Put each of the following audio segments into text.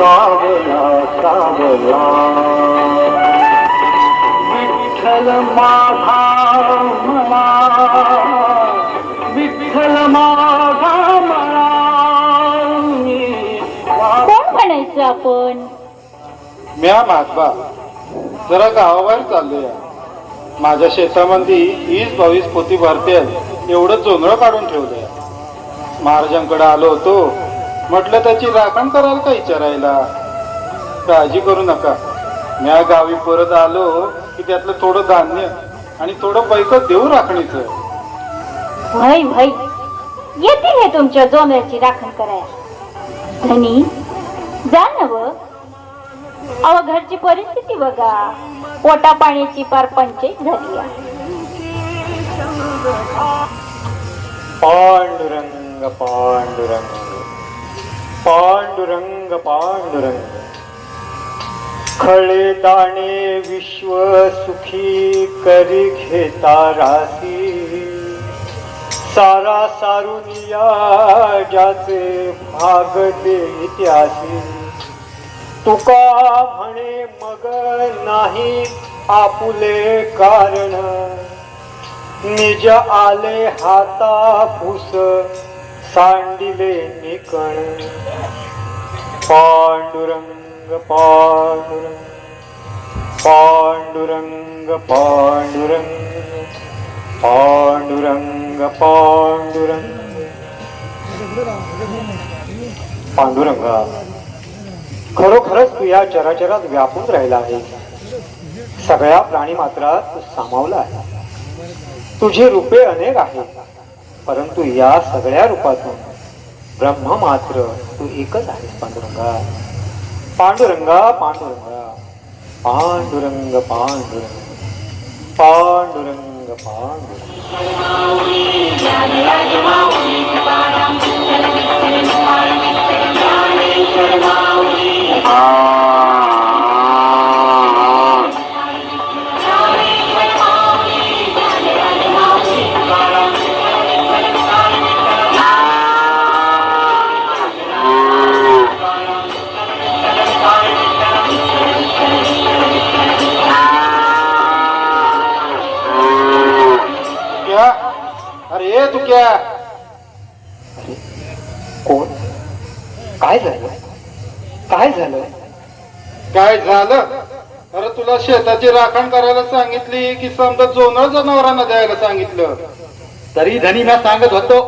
सावला सावला विठ्ठल माझा मला विठ्ठल माझा मला कोण म्हणायचं आपण? म्या मागबा जरा गावाबाहेर चाललोय. माझ्या शेतामध्ये 20-22 पोती भरते एवढं जोंधळं काढून ठेवलंय. महाराजांकडे आलो होतो, म्हटलं त्याची राखण कराल का विचारायला. काळजी करू नका, म्या गावी परत आलो की त्यातलं थोडं धान्य आणि थोडं पैकं देऊ राखणीचं. वय वय येतील हे तुमच्या जोंधळ्याची राखण करायला. धनी जा ना व. अव घरची परिस्थिती बघा, पोटा पाण्याची पार पंचायत झाली आहे. पांडुरंग पांडुरंग पांडुरंग पांडुरंग खळे दाणे विश्व सुखी करी घेता रासी सारा सारुनिया ज्याचे भाग देत्यासी तुका म्हणे मग नाही आपुले कारण निज आले हाता फुस सांडिले निकण पांडुरंग पांडुरंग पांडुरंग पांडुरंग पांडुरंग पांडुरंग पांडुरंगा खरोखरच तू या चराचरात व्यापून राहिला आहे. सगळ्या प्राणी मात्रात तू सामावला आहे. तुझी रूपे अनेक आहेत, परंतु या सगळ्या रूपातून ब्रह्म मात्र तू एकच आहेस. पांडुरंगा पांडुरंगा पांडुरंगा पांडुरंग पांडुरंग पांडुरंग पांडुरंग अरे तू क्या? अरे कोण? काय झालं? काय झालं? काय झालं? अरे तुला शेताची राखण करायला सांगितली की समजा जोंधळ जनावरांना द्यायला सांगितलं? तरी धनी म्या सांगत होतो,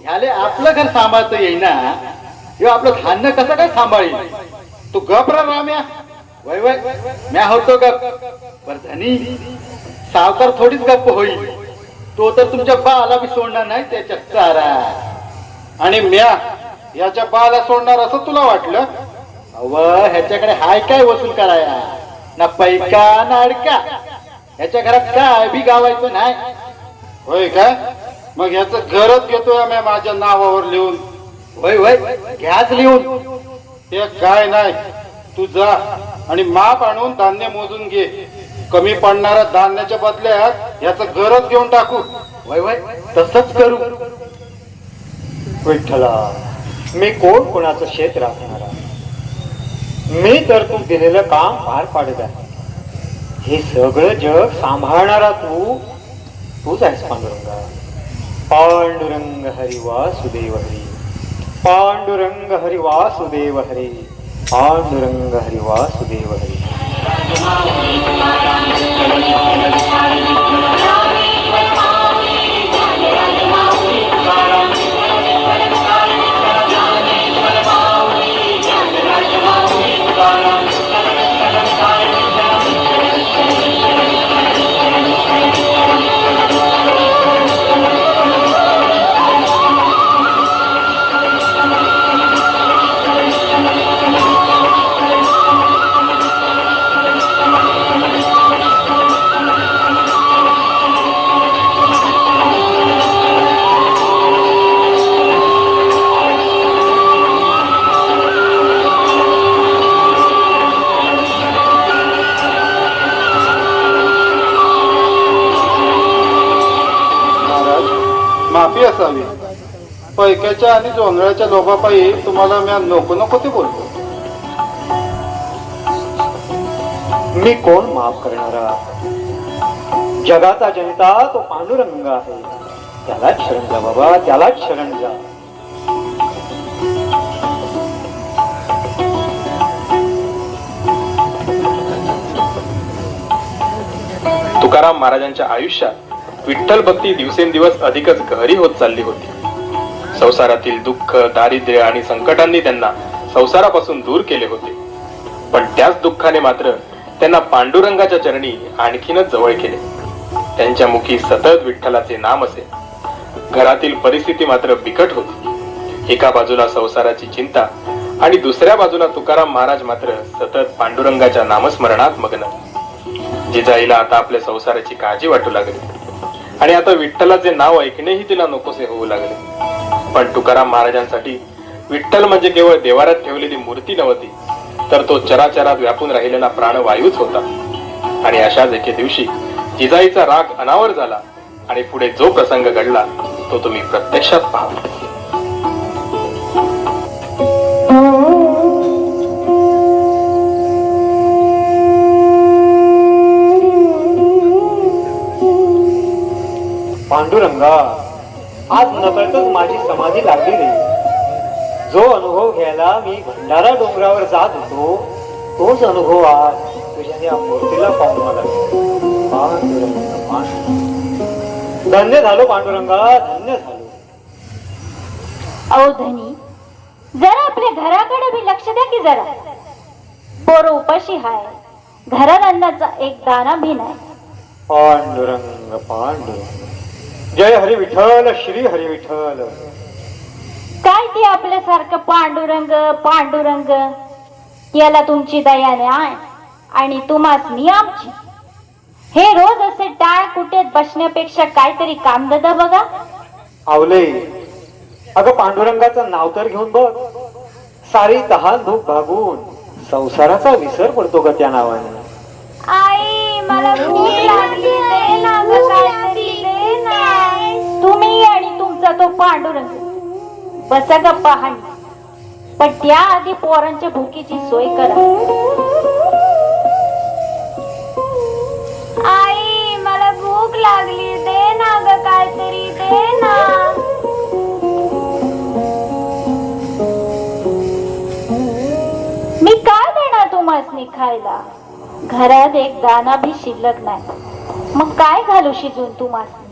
ह्याले आपलं घर सांभाळता येईना, ह्यो आपलं धान्य कसं काय सांभाळील? तू गप रे राम्या. वय वय म्या होतो गप, पर धनी सावकार थोडीच गप्प होईल. तो तर तुमच्या बाला बी सोडणार नाही त्याच्या चारा. आणि म्या याच्या बाला सोडणार असं तुला वाटलं? अव ह्याच्याकडे हाय काय वसूल कराया, ना पैका ना अडका. ह्याच्या घरात काय बी गावायचं नाही. होय काय? मग ह्याचं घरच घेतोय आम्ही माझ्या नावावर लिहून. वय वय घ्याच लिहून. ते काय नाही, तू जा आणि माप आणून धान्य मोजून घे. कमी पडणाऱ्या धान्याच्या बदल्यात याचं घरच घेऊन टाकू. वय वय तसंच करू. विठ्ठला, मी कोण कोणाचं शेत राखणारा? मी तर तू दिलेलं काम पार पाडत आहे. हे सगळं जग सांभाळणारा तूच आहेस. पांडुरंगा पांडुरंग हरी वासुदेव हरी पांडुरंग हरी वासुदेव हरी पांडुरंग हरी वासुदेव हरी. माफी असावी. पैक्याच्या आणि जोंधळ्याच्या लोभापायी तुम्हाला मी नको नको ते बोलतो. मी कोण माफ करणारा? जगाचा जनता तो पांडुरंग आहे, त्यालाच शरण जा बाबा, त्यालाच शरण जा. तुकाराम महाराजांच्या आयुष्यात विठ्ठल भक्ती दिवसेंदिवस अधिकच गहरी होत चालली होती. संसारातील दुःख, दारिद्र्य आणि संकटांनी त्यांना संसारापासून दूर केले होते. पण त्याच दुःखाने मात्र त्यांना पांडुरंगाच्या चरणी आणखीनच जवळ केले. त्यांच्या मुखी सतत विठ्ठलाचे नाम असे. घरातील परिस्थिती मात्र बिकट होती. एका बाजूला संसाराची चिंता आणि दुसऱ्या बाजूला तुकाराम महाराज मात्र सतत पांडुरंगाच्या नामस्मरणात मग्न. जिजाईला आता आपल्या संसाराची काळजी वाटू लागली आणि आता विठ्ठलाचे नाव ऐकणेही तिला नकोसे होऊ लागले. पण तुकाराम महाराजांसाठी विठ्ठल म्हणजे केवळ देवारात ठेवलेली मूर्ती नव्हती, तर तो चराचरात व्यापून राहिलेला प्राणवायूच होता. आणि अशाच एके दिवशी जिजाईचा राग अनावर झाला आणि पुढे जो प्रसंग घडला तो तुम्ही प्रत्यक्षात पहा. पांडुरंगा, आज नकळतच माझी समाधी लागली रे. जो अनुभव घ्यायला मी भंडारा डोंगरावर जात होतो, तोच अनुभव आज तुझ्या या मूर्तीला पाहून मला. पांडुरंग, पांडुरंग. धन्य झालो पांडुरंगा, धन्य झालो. अहो धनी, जरा आपल्या घराकडे बी लक्ष द्या की जरा. पोरं उपाशी हाय, घरात अन्नाचा एक दाना बी नाही. पांडुरंग, पांडुरंग. जय हरी विठ्ठल, श्री हरी विठ्ठल. काय ते आपल्यासारखं पांडुरंग पांडुरंग, याला तुमची दया नाही आणि तुम्हासनी आमची. हे रोज असे टाळ कुटेत बसण्यापेक्षा काहीतरी कामधंदा बघा. आवले, अगं पांडुरंगाचं नाव तर घेऊन बघ. सारी तहान भूक भागून संसाराचा विसर पडतो ग त्या नावाने. आई मला भूक लागली, दे ना ग काहीतरी, दे ना. तुम्ही आणि तुमचा तो पांडुरंग बसा गप्पा हाण, पण त्याआधी पोरांच्या भुकीची सोय करा. आई मला भूक लागली, दे ना ग काहीतरी, दे ना. मी काय देणार तुम्हासनी खायला? घरात एक दाना भी शिल्लक नाही, मग काय घालू शिजून तुम्हासनी?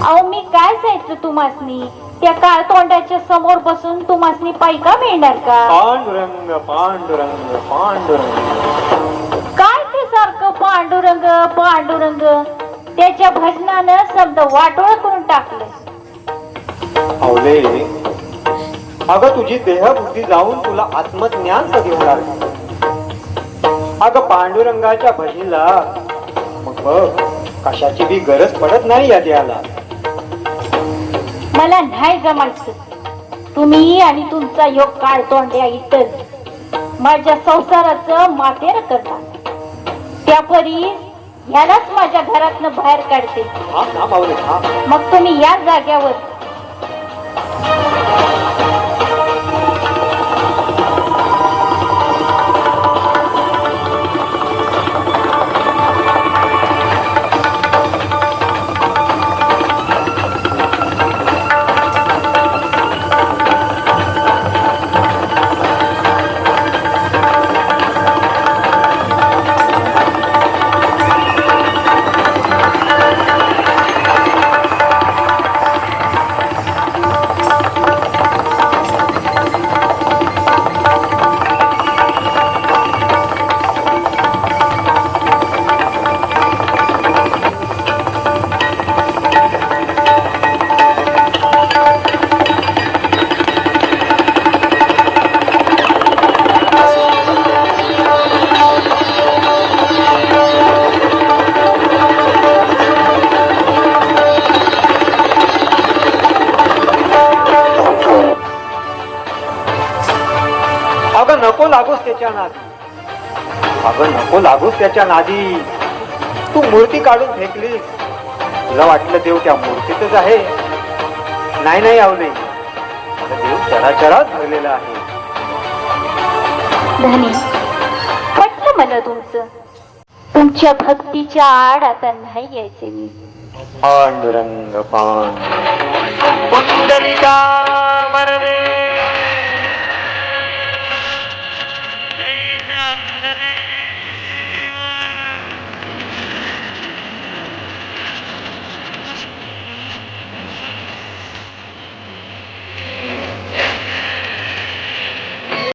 अहो मी काय जायचं तुम्हासनी? त्या काळ तोंडाच्या समोर बसून तुम्हासनी पैका मिळणार का? पांडुरंग, पांडुरंग, पांडुरंग. काय ते सारखं पांडुरंग पांडुरंग, त्याच्या भजनानं शब्द वाटोळ करून टाकलं. आवले, अगं तुझी देहबुद्धी जाऊन तुला आत्मज्ञान कधी होणार? अगं पांडुरंगाच्या भजनीला मग बघ, कशाची बी गरज पडत नाही या देहाला. मला नाही जमायचं. तुम्ही आणि तुमचा योग काळ तोंड्या इतर माझ्या संसाराचं मातेर करता. त्यापरी यालाच माझ्या घरातनं बाहेर काढते. थांब थांब आवले, थांब. मग तुम्ही या जाग्यावर नको लागूस त्याच्या नादी. अगं नको लागूस त्याच्या नादी. तू मूर्ती काढून फेकलीस, तुला वाटलं देव त्या मूर्तीतच आहे. नाही नाही आवले, देव चराचरात भरलेला आहे. धनी पटलं ऐकलं मला तुमचं. तुमच्या भक्तीच्या आड आता नाही यायचे मी. पांडुरंग पांडुरंग पुंडलिका